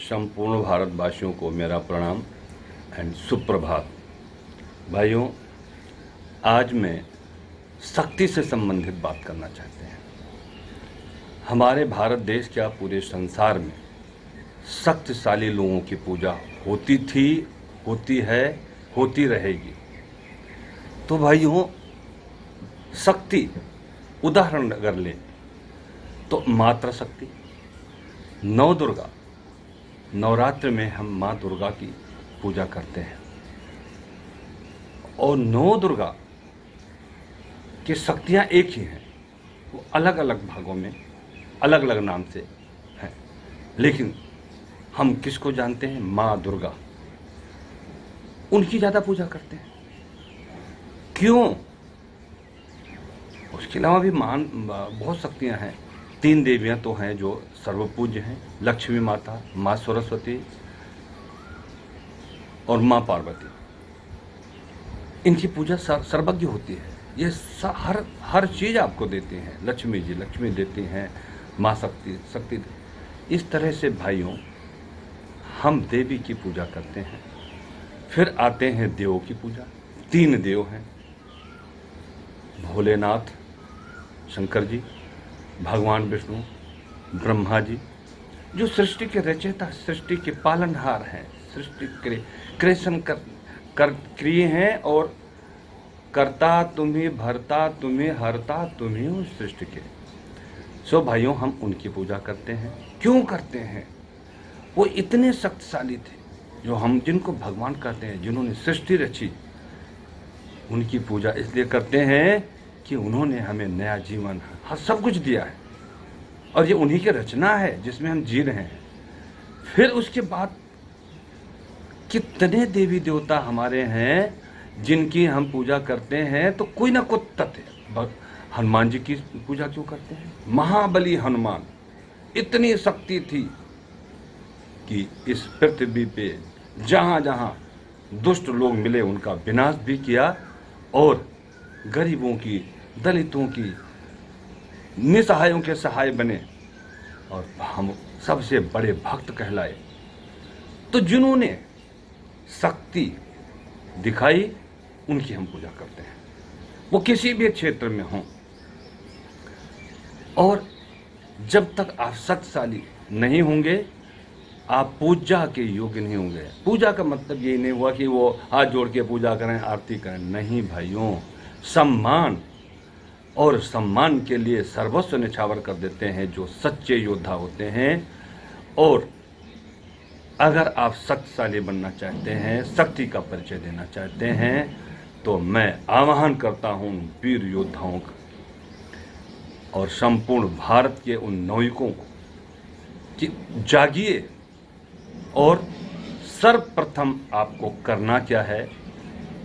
संपूर्ण भारतवासियों को मेरा प्रणाम एंड सुप्रभात। भाइयों, आज मैं शक्ति से संबंधित बात करना चाहते हैं। हमारे भारत देश क्या पूरे संसार में शक्तिशाली लोगों की पूजा होती थी, होती है, होती रहेगी। तो भाइयों, शक्ति उदाहरण अगर लें तो मातृ शक्ति, नौ दुर्गा, नवरात्र में हम माँ दुर्गा की पूजा करते हैं और नौ दुर्गा की शक्तियाँ एक ही हैं, वो अलग अलग भागों में अलग अलग नाम से हैं, लेकिन हम किसको जानते हैं? माँ दुर्गा। उनकी ज़्यादा पूजा करते हैं। क्यों? उसके अलावा भी बहुत शक्तियाँ हैं। 3 देवियाँ तो हैं जो सर्वपूज्य हैं, लक्ष्मी माता, माँ सरस्वती और माँ पार्वती। इनकी पूजा सर्वज्ञ होती है। ये हर चीज़ आपको देती हैं। लक्ष्मी जी लक्ष्मी देती हैं, माँ शक्ति। इस तरह से भाइयों हम देवी की पूजा करते हैं। फिर आते हैं देवों की पूजा। 3 देव हैं, भोलेनाथ शंकर जी, भगवान विष्णु ब्रह्मा जी, जो सृष्टि के रचयिता, सृष्टि के पालनहार हैं, सृष्टि क्रिएशन क्रिए हैं और करता तुम्ही, भरता तुम्ही, हरता तुम्ही हो सृष्टि के। सो भाइयों, हम उनकी पूजा करते हैं। क्यों करते हैं? वो इतने शक्तिशाली थे जो हम जिनको भगवान कहते हैं, जिन्होंने सृष्टि रची, उनकी पूजा इसलिए करते हैं कि उन्होंने हमें नया जीवन, सब कुछ दिया है और ये उन्हीं की रचना है जिसमें हम जी रहे हैं। फिर उसके बाद कितने देवी देवता हमारे हैं जिनकी हम पूजा करते हैं, तो कोई ना कोई तथ्य। हनुमान जी की पूजा क्यों करते हैं? महाबली हनुमान, इतनी शक्ति थी कि इस पृथ्वी पे जहाँ जहाँ दुष्ट लोग मिले उनका विनाश भी किया और गरीबों की, दलितों की, निसहायों के सहाय बने और हम सबसे बड़े भक्त कहलाए। तो जिन्होंने शक्ति दिखाई, उनकी हम पूजा करते हैं, वो किसी भी क्षेत्र में हों। और जब तक आप शक्तिशाली नहीं होंगे, आप पूजा के योग्य नहीं होंगे। पूजा का मतलब ये नहीं हुआ कि वो हाथ जोड़ के पूजा करें, आरती करें। नहीं भाइयों, सम्मान और सम्मान के लिए सर्वस्व निछावर कर देते हैं जो सच्चे योद्धा होते हैं। और अगर आप शक्तिशाली बनना चाहते हैं, शक्ति का परिचय देना चाहते हैं, तो मैं आह्वान करता हूं वीर योद्धाओं का और संपूर्ण भारत के उन नाविकों को कि जागिए। और सर्वप्रथम आपको करना क्या है,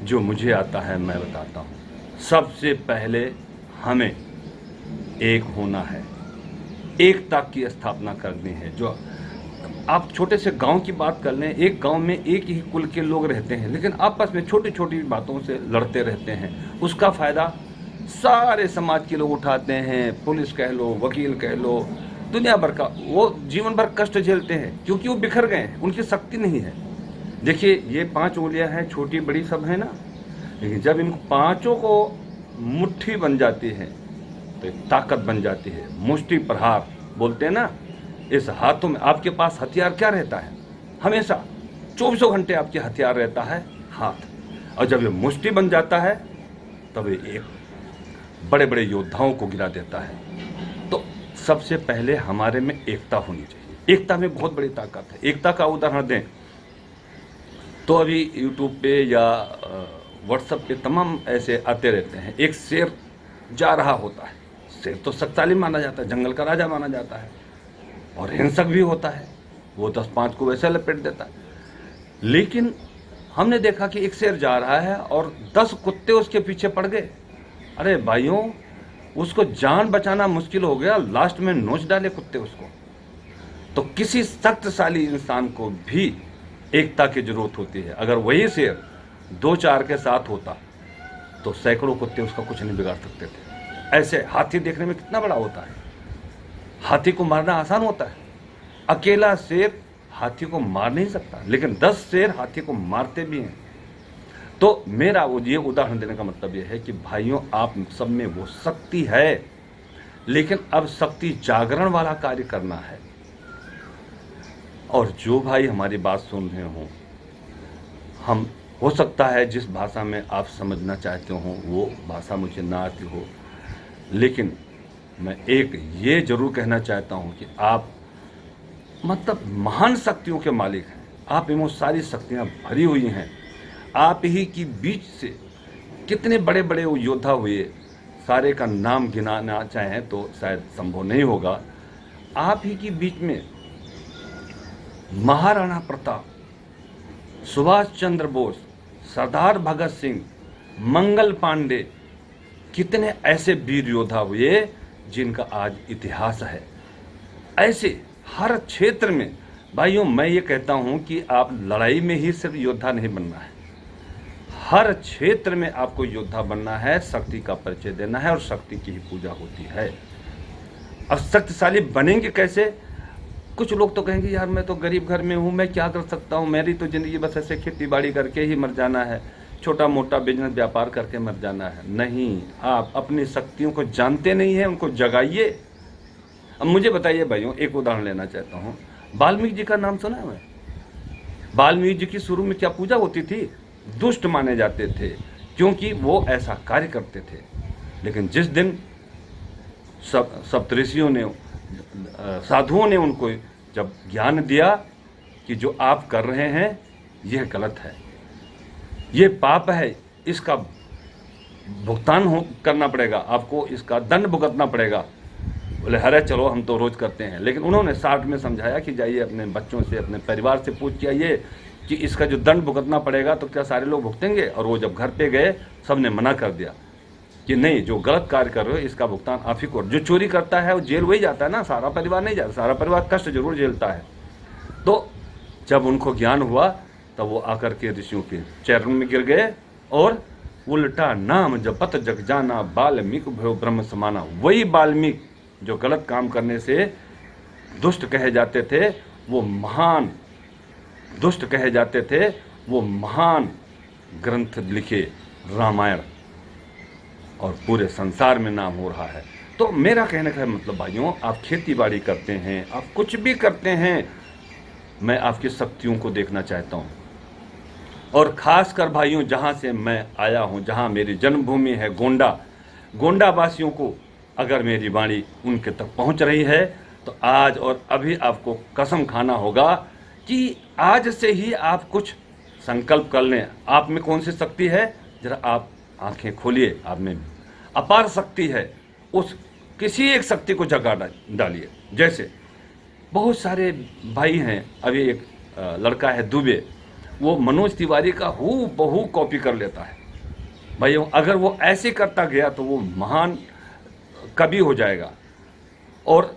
जो मुझे आता है मैं बताता हूं। सबसे पहले हमें एक होना है, एकता की स्थापना करनी है। जो आप छोटे से गांव की बात कर लें, एक गांव में एक ही कुल के लोग रहते हैं, लेकिन आपस में छोटी छोटी बातों से लड़ते रहते हैं। उसका फ़ायदा सारे समाज के लोग उठाते हैं। पुलिस कह लो, वकील कह लो, दुनिया भर का, वो जीवन भर कष्ट झेलते हैं क्योंकि वो बिखर गए हैं, उनकी शक्ति नहीं है। देखिए, ये 5 उंगलियां हैं, छोटी बड़ी सब है ना, लेकिन जब इन पांचों को मुट्ठी बन जाती है तो एक ताकत बन जाती है। मुष्टि प्रहार बोलते हैं ना। इस हाथों में आपके पास हथियार क्या रहता है? हमेशा 24 घंटे आपके हथियार रहता है हाथ। और जब ये मुष्टि बन जाता है तब ये एक बड़े बड़े योद्धाओं को गिरा देता है। तो सबसे पहले हमारे में एकता होनी चाहिए। एकता में बहुत बड़ी ताकत है। एकता का उदाहरण दें तो अभी यूट्यूब पे या व्हाट्सएप पे तमाम ऐसे आते रहते हैं। एक शेर जा रहा होता है। शेर तो शक्तिशाली माना जाता है, जंगल का राजा माना जाता है और हिंसक भी होता है। वो 10-5 को वैसे लपेट देता है। लेकिन हमने देखा कि एक शेर जा रहा है और 10 कुत्ते उसके पीछे पड़ गए। अरे भाइयों, उसको जान बचाना मुश्किल हो गया, लास्ट में नोच डाले कुत्ते उसको। तो किसी शक्तिशाली इंसान को भी एकता की जरूरत होती है। अगर वही शेर 2-4 के साथ होता तो सैकड़ों कुत्ते उसका कुछ नहीं बिगाड़ सकते थे। ऐसे हाथी देखने में कितना बड़ा होता है, हाथी को मारना आसान होता है। अकेला शेर हाथी को मार नहीं सकता, लेकिन 10 शेर हाथी को मारते भी हैं। तो मेरा वो ये उदाहरण देने का मतलब ये है कि भाइयों, आप सब में वो शक्ति है, लेकिन अब शक्ति जागरण वाला कार्य करना है। और जो भाई हमारी बात सुन रहे हों, हम हो सकता है जिस भाषा में आप समझना चाहते हो वो भाषा मुझे ना आती हो, लेकिन मैं एक ये जरूर कहना चाहता हूँ कि आप मतलब महान शक्तियों के मालिक हैं। आप में वो सारी शक्तियाँ भरी हुई हैं। आप ही की बीच से कितने बड़े बड़े वो योद्धा हुए, सारे का नाम गिनाना चाहें तो शायद संभव नहीं होगा। आप ही की बीच में महाराणा प्रताप, सुभाष चंद्र बोस, सरदार भगत सिंह, मंगल पांडे, कितने ऐसे वीर योद्धा हुए जिनका आज इतिहास है। ऐसे हर क्षेत्र में भाइयों, मैं ये कहता हूँ कि आप लड़ाई में ही सिर्फ योद्धा नहीं बनना है, हर क्षेत्र में आपको योद्धा बनना है, शक्ति का परिचय देना है और शक्ति की ही पूजा होती है। अब शक्तिशाली बनेंगे कैसे? कुछ लोग तो कहेंगे यार मैं तो गरीब घर में हूँ, मैं क्या कर सकता हूँ, मेरी तो ज़िंदगी बस ऐसे खेती बाड़ी करके ही मर जाना है, छोटा मोटा बिजनेस व्यापार करके मर जाना है। नहीं, आप अपनी शक्तियों को जानते नहीं हैं, उनको जगाइए। अब मुझे बताइए भाइयों, एक उदाहरण लेना चाहता हूँ। वाल्मीकि जी का नाम सुना है? वाल्मीकि जी की शुरू में क्या पूजा होती थी? दुष्ट माने जाते थे, क्योंकि वो ऐसा कार्य करते थे। लेकिन जिस दिन सप्तऋषियों ने, साधुओं ने उनको जब ज्ञान दिया कि जो आप कर रहे हैं यह गलत है, ये पाप है, इसका भुगतान करना पड़ेगा, आपको इसका दंड भुगतना पड़ेगा। बोले अरे चलो हम तो रोज़ करते हैं। लेकिन उन्होंने शार्ट में समझाया कि जाइए अपने बच्चों से, अपने परिवार से पूछ के आइए कि इसका जो दंड भुगतना पड़ेगा तो क्या सारे लोग भुगतेंगे? और वो जब घर पे गए, सबने मना कर दिया कि नहीं, जो गलत कार्य कर रहे हो इसका भुगतान आप ही को। जो चोरी करता है वो जेल वही जाता है ना, सारा परिवार नहीं जाता। सारा परिवार कष्ट जरूर झेलता है। तो जब उनको ज्ञान हुआ तब वो आकर के ऋषियों के चरणों में गिर गए और उल्टा नाम जपत जग जाना, वाल्मीकि भयो ब्रह्म समाना। वही वाल्मीकि जो गलत काम करने से दुष्ट कहे जाते थे, वो महान दुष्ट कहे जाते थे, वो महान ग्रंथ लिखे रामायण, और पूरे संसार में नाम हो रहा है। तो मेरा कहने का मतलब भाइयों, आप खेती बाड़ी करते हैं, आप कुछ भी करते हैं, मैं आपकी शक्तियों को देखना चाहता हूँ। और खासकर भाइयों, जहाँ से मैं आया हूँ, जहाँ मेरी जन्मभूमि है गोंडा, गोंडा वासियों को अगर मेरी वाणी उनके तक पहुँच रही है तो आज और अभी आपको कसम खाना होगा कि आज से ही आप कुछ संकल्प कर लें। आप में कौन सी शक्ति है? जरा आप आंखें खोलिए, आप में अपार शक्ति है। उस किसी एक शक्ति को जगा डालिए। जैसे बहुत सारे भाई हैं, अभी एक लड़का है दुबे, वो मनोज तिवारी का हूबहू कॉपी कर लेता है। भाइयों, अगर वो ऐसे करता गया तो वो महान कवि हो जाएगा और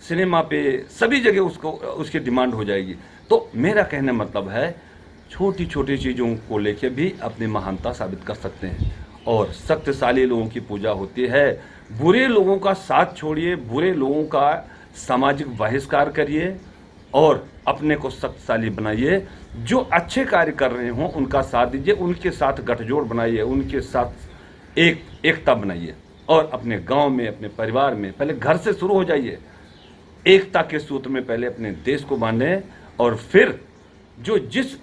सिनेमा पे सभी जगह उसकी डिमांड हो जाएगी। तो मेरा कहने मतलब है, छोटी छोटी चीज़ों को लेके भी अपनी महानता साबित कर सकते हैं। और शक्तिशाली लोगों की पूजा होती है। बुरे लोगों का साथ छोड़िए, बुरे लोगों का सामाजिक बहिष्कार करिए और अपने को शक्तिशाली बनाइए। जो अच्छे कार्य कर रहे हों उनका साथ दीजिए, उनके साथ गठजोड़ बनाइए, उनके साथ एकता बनाइए। और अपने गांव में, अपने परिवार में, पहले घर से शुरू हो जाइए। एकता के सूत्र में पहले अपने देश को बांधें और फिर जो जिस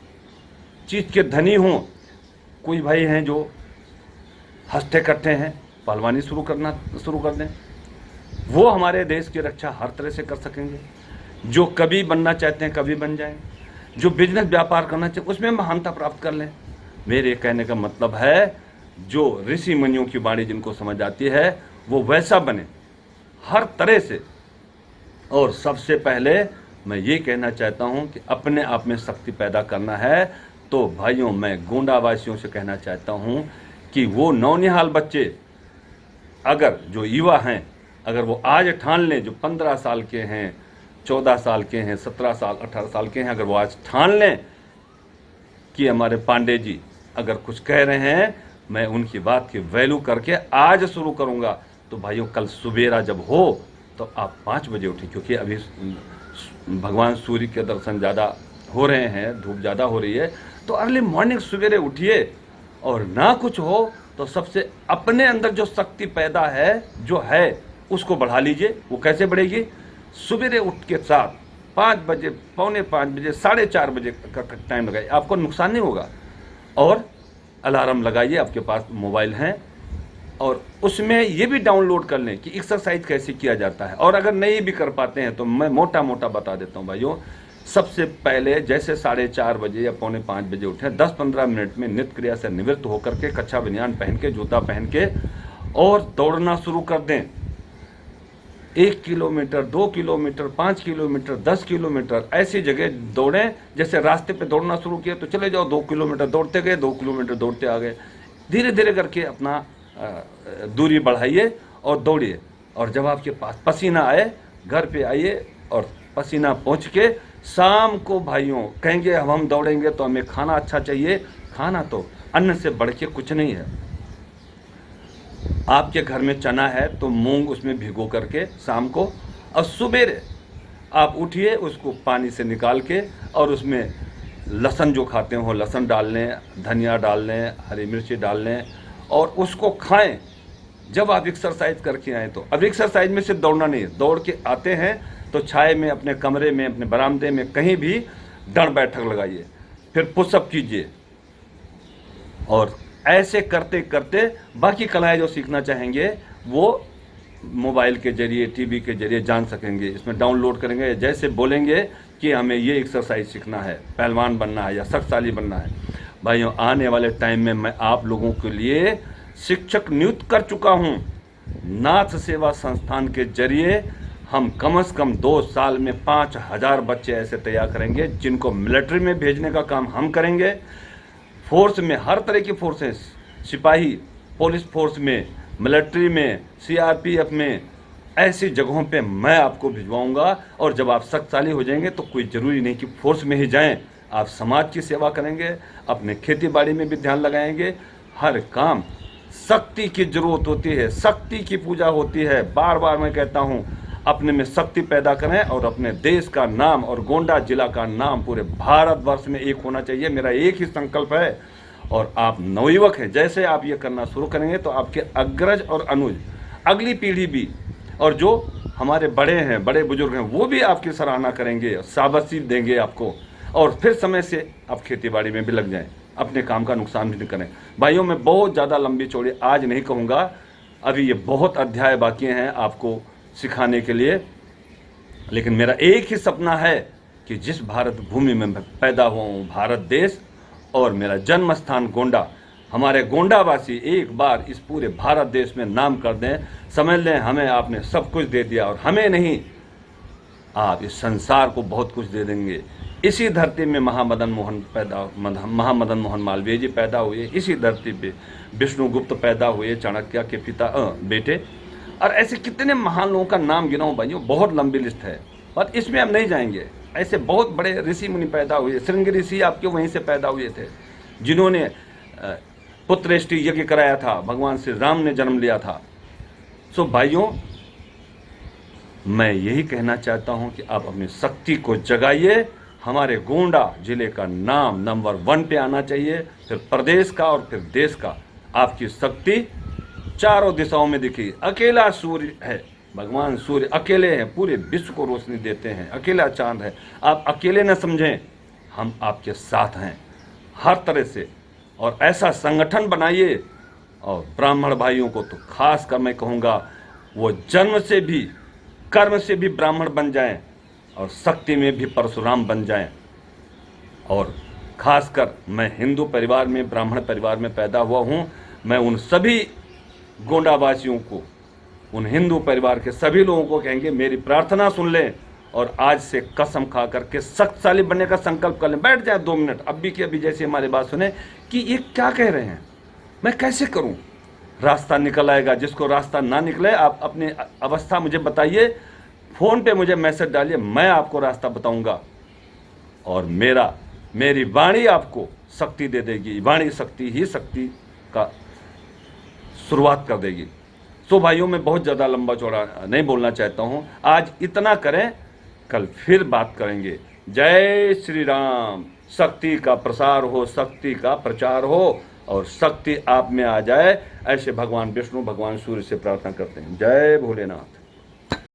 चीज़ के धनी हों, कोई भाई हैं जो हंसते कट्टे हैं, पहलवानी शुरू कर दें, वो हमारे देश की रक्षा हर तरह से कर सकेंगे। जो कवि बनना चाहते हैं कवि बन जाएं, जो बिजनेस व्यापार करना चाहते उसमें महानता प्राप्त कर लें। मेरे कहने का मतलब है, जो ऋषि मुनियों की वाणी जिनको समझ आती है वो वैसा बने हर तरह से। और सबसे पहले मैं ये कहना चाहता हूँ कि अपने आप में शक्ति पैदा करना है। तो भाइयों, मैं गोंडा वासियों से कहना चाहता हूँ कि वो नौनिहाल बच्चे, अगर जो युवा हैं, अगर वो आज ठान लें, जो 15 साल के हैं, 14 साल के हैं, 17 साल 18 साल के हैं, अगर वो आज ठान लें कि हमारे पांडे जी अगर कुछ कह रहे हैं, मैं उनकी बात की वैल्यू करके आज शुरू करूँगा, तो भाइयों कल सुबेरा जब हो तो आप 5 बजे उठें, क्योंकि अभी भगवान सूर्य के दर्शन ज़्यादा हो रहे हैं, धूप ज़्यादा हो रही है, तो अर्ली मॉर्निंग सवेरे उठिए। और ना कुछ हो तो सबसे अपने अंदर जो शक्ति पैदा है जो है उसको बढ़ा लीजिए। वो कैसे बढ़ेगी? सवेरे उठ के साथ 5 बजे, पौने 5 बजे, 4:30 बजे का टाइम लगाइए, आपको नुकसान नहीं होगा। और अलार्म लगाइए, आपके पास मोबाइल हैं, और उसमें ये भी डाउनलोड कर लें कि एक्सरसाइज कैसे किया जाता है। और अगर नहीं भी कर पाते हैं तो मैं मोटा मोटा बता देता हूँ भाइयों। सबसे पहले जैसे 4:30 बजे या पौने 5 बजे उठें, 10-15 मिनट में नित्य क्रिया से निवृत्त होकर के कच्छा बनियान पहन के, जूता पहन के और दौड़ना शुरू कर दें। 1 किलोमीटर, 2 किलोमीटर, 5 किलोमीटर, 10 किलोमीटर ऐसी जगह दौड़ें। जैसे रास्ते पे दौड़ना शुरू किया तो चले जाओ, 2 किलोमीटर दौड़ते गए, 2 किलोमीटर दौड़ते आ गए। धीरे धीरे करके अपना दूरी बढ़ाइए और दौड़िए। और जब आपके पास पसीना आए, घर पे आइए और पसीना पहुँच के शाम को भाइयों कहेंगे अब हम दौड़ेंगे तो हमें खाना अच्छा चाहिए। खाना तो अन्न से बढ़ के कुछ नहीं है। आपके घर में चना है तो मूंग उसमें भिगो करके शाम को, और सुबेरे आप उठिए, उसको पानी से निकाल के और उसमें लहसुन जो खाते हो लहसुन डाल लें, धनिया डाल लें, हरी मिर्ची डाल लें और उसको खाएं जब आप एक्सरसाइज करके आएँ। तो अब एक्सरसाइज में सिर्फ दौड़ना नहीं है, दौड़ के आते हैं तो छाए में, अपने कमरे में, अपने बरामदे में कहीं भी दंड बैठक लगाइए, फिर पुशअप कीजिए। और ऐसे करते करते बाकी कलाएं जो सीखना चाहेंगे वो मोबाइल के जरिए, टीवी के जरिए जान सकेंगे। इसमें डाउनलोड करेंगे, जैसे बोलेंगे कि हमें ये एक्सरसाइज सीखना है, पहलवान बनना है या शक्तिशाली बनना है। भाइयों, आने वाले टाइम में मैं आप लोगों के लिए शिक्षक नियुक्त कर चुका हूँ। नाथ सेवा संस्थान के जरिए हम कम से कम 2 साल में 5000 बच्चे ऐसे तैयार करेंगे जिनको मिलिट्री में भेजने का काम हम करेंगे। फोर्स में, हर तरह की फोर्सेस, सिपाही, पुलिस फोर्स में, मिलिट्री में, सीआरपीएफ में, ऐसी जगहों पे मैं आपको भिजवाऊंगा। और जब आप शक्तिशाली हो जाएंगे तो कोई ज़रूरी नहीं कि फोर्स में ही जाएं, आप समाज की सेवा करेंगे, अपने खेती बाड़ी में भी ध्यान लगाएंगे। हर काम शक्ति की जरूरत होती है, शक्ति की पूजा होती है। बार बार मैं कहता हूँ, अपने में शक्ति पैदा करें और अपने देश का नाम और गोंडा जिला का नाम पूरे भारतवर्ष में एक होना चाहिए। मेरा एक ही संकल्प है। और आप नवयुवक हैं, जैसे आप ये करना शुरू करेंगे तो आपके अग्रज और अनुज, अगली पीढ़ी भी, और जो हमारे बड़े हैं, बड़े बुजुर्ग हैं, वो भी आपकी सराहना करेंगे, शाबाशी देंगे आपको। और फिर समय से आप खेती बाड़ी में भी लग जाएं, अपने काम का नुकसान भी नहीं करें। भाइयों, मैं बहुत ज़्यादा लंबी चौड़ी आज नहीं कहूँगा, अभी ये बहुत अध्याय बाकी हैं आपको सिखाने के लिए। लेकिन मेरा एक ही सपना है कि जिस भारत भूमि में मैं पैदा हुआ हूँ, भारत देश, और मेरा जन्म स्थान गोंडा, हमारे गोंडावासी एक बार इस पूरे भारत देश में नाम कर दें। समझ लें हमें आपने सब कुछ दे दिया, और हमें नहीं, आप इस संसार को बहुत कुछ दे देंगे। इसी धरती में महामदन मोहन मालवीय जी पैदा हुए, इसी धरती पे विष्णुगुप्त पैदा हुए, चाणक्य के पिता बेटे, और ऐसे कितने महान लोगों का नाम गिनाऊं भाइयों, बहुत लंबी लिस्ट है, और इसमें हम नहीं जाएंगे। ऐसे बहुत बड़े ऋषि मुनि पैदा हुए, श्रृंग ऋषि आपके वहीं से पैदा हुए थे, जिन्होंने पुत्रेष्टि यज्ञ कराया था, भगवान श्री राम ने जन्म लिया था। सो भाइयों, मैं यही कहना चाहता हूं कि आप अपनी शक्ति को जगाइए। हमारे गोंडा जिले का नाम नंबर 1 पे आना चाहिए, फिर प्रदेश का और फिर देश का। आपकी शक्ति चारों दिशाओं में दिखी। अकेला सूर्य है, भगवान सूर्य अकेले हैं, पूरे विश्व को रोशनी देते हैं, अकेला चांद है। आप अकेले न समझें, हम आपके साथ हैं हर तरह से। और ऐसा संगठन बनाइए, और ब्राह्मण भाइयों को तो खास कर मैं कहूँगा, वो जन्म से भी, कर्म से भी ब्राह्मण बन जाएं और शक्ति में भी परशुराम बन जाएं। और खासकर मैं हिंदू परिवार में, ब्राह्मण परिवार में पैदा हुआ हूँ। मैं उन सभी गोंडावासियों को, उन हिंदू परिवार के सभी लोगों को कहेंगे, मेरी प्रार्थना सुन लें और आज से कसम खा करके शक्तिशाली बनने का संकल्प कर लें। बैठ जाए 2 मिनट अभी की अभी, जैसे हमारी बात सुने कि ये क्या कह रहे हैं, मैं कैसे करूं। रास्ता निकल आएगा। जिसको रास्ता ना निकले, आप अपनी अवस्था मुझे बताइए, फ़ोन पे मुझे मैसेज डालिए, मैं आपको रास्ता बताऊंगा। और मेरी वाणी आपको शक्ति दे देगी। वाणी शक्ति ही शक्ति का शुरुआत कर देगी। तो भाइयों, मैं बहुत ज़्यादा लंबा चौड़ा नहीं बोलना चाहता हूँ। आज इतना करें कल फिर बात करेंगे। जय श्री राम। शक्ति का प्रसार हो, शक्ति का प्रचार हो और शक्ति आप में आ जाए, ऐसे भगवान विष्णु भगवान सूर्य से प्रार्थना करते हैं। जय भोलेनाथ।